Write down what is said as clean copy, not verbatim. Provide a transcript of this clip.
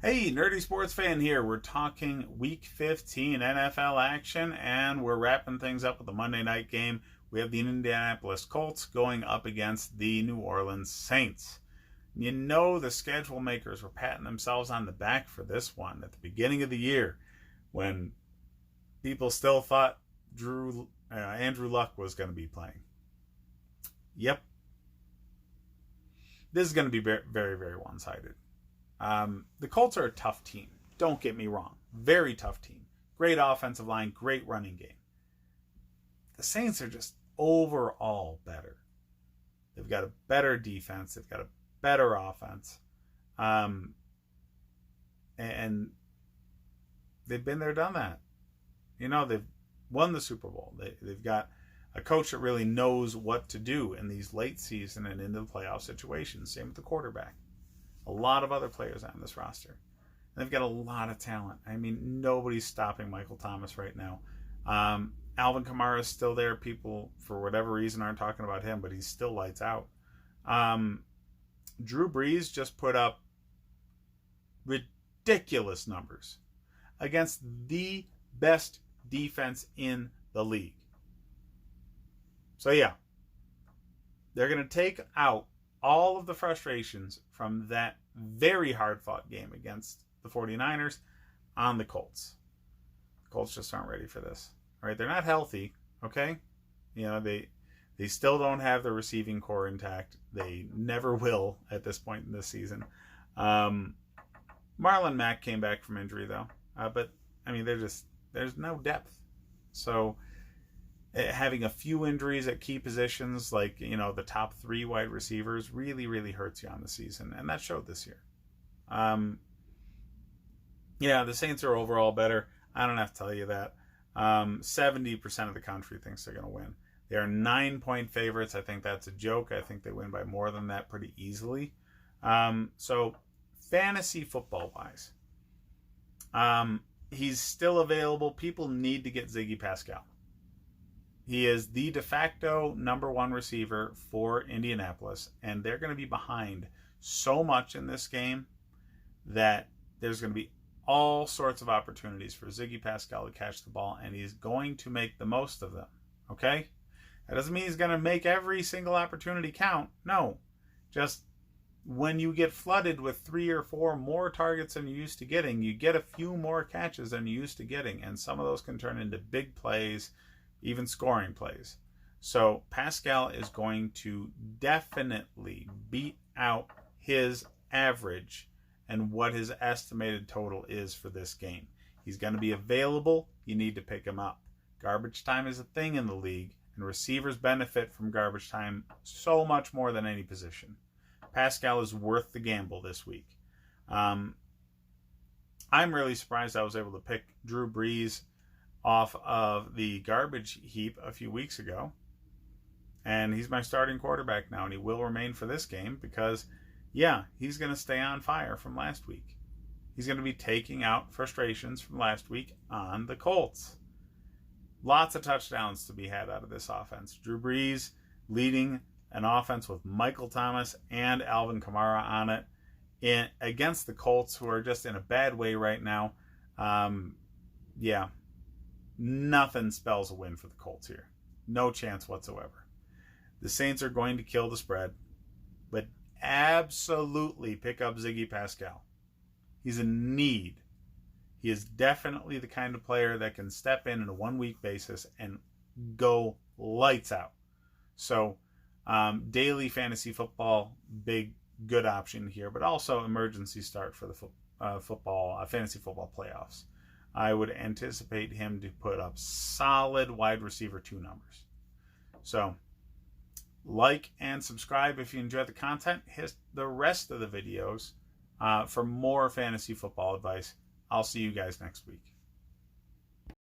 Hey, Nerdy Sports Fan here. We're talking Week 15 NFL action, and we're wrapping things up with the Monday night game. We have the Indianapolis Colts going up against the New Orleans Saints. You know the schedule makers were patting themselves on the back for this one at the beginning of the year when people still thought Andrew Luck was going to be playing. Yep. This is going to be very, very, very one-sided. The Colts are a tough team. Don't get me wrong. Very tough team. Great offensive line, great running game. The Saints are just overall better. They've got a better defense. They've got a better offense. And they've been there, done that. You know, they've won the Super Bowl. They've got a coach that really knows what to do in these late season and into the playoff situations. Same with the quarterback. A lot of other players on this roster. And they've got a lot of talent. I mean, nobody's stopping Michael Thomas right now. Alvin Kamara is still there. People, for whatever reason, aren't talking about him, but he's still lights out. Drew Brees just put up ridiculous numbers against the best defense in the league. So, yeah, they're going to take out all of the frustrations from that very hard-fought game against the 49ers on the Colts. The Colts just aren't ready for this. All right, they're not healthy, okay? You know, they still don't have the receiving core intact. They never will at this point in this season. Marlon Mack came back from injury, though. But, I mean, there's no depth. So having a few injuries at key positions, like, you know, the top three wide receivers, really, really hurts you on the season. And that showed this year. Yeah, the Saints are overall better. I don't have to tell you that. 70% of the country thinks they're going to win. They are 9-point favorites. I think that's a joke. I think they win by more than that pretty easily. So fantasy football-wise, he's still available. People need to get Ziggy Pascal. He is the de facto number one receiver for Indianapolis, and they're going to be behind so much in this game that there's going to be all sorts of opportunities for Ziggy Pascal to catch the ball, and he's going to make the most of them, okay? That doesn't mean he's going to make every single opportunity count. No. Just when you get flooded with 3 or 4 more targets than you used to getting, you get a few more catches than you used to getting, and some of those can turn into big plays, even scoring plays. So Pascal is going to definitely beat out his average and what his estimated total is for this game. He's going to be available. You need to pick him up. Garbage time is a thing in the league, and receivers benefit from garbage time so much more than any position. Pascal is worth the gamble this week. I'm really surprised I was able to pick Drew Brees off of the garbage heap a few weeks ago. And he's my starting quarterback now, and he will remain for this game because, yeah, he's going to stay on fire from last week. He's going to be taking out frustrations from last week on the Colts. Lots of touchdowns to be had out of this offense. Drew Brees leading an offense with Michael Thomas and Alvin Kamara on it against the Colts, who are just in a bad way right now. Yeah. Nothing spells a win for the Colts here. No chance whatsoever. The Saints are going to kill the spread, but absolutely pick up Ziggy Pascal. He's in need. He is definitely the kind of player that can step in a 1-week basis and go lights out. So daily fantasy football, big, good option here, but also emergency start for the fantasy football playoffs. I would anticipate him to put up solid wide receiver 2 numbers. So, like and subscribe if you enjoy the content. Hit the rest of the videos for more fantasy football advice. I'll see you guys next week.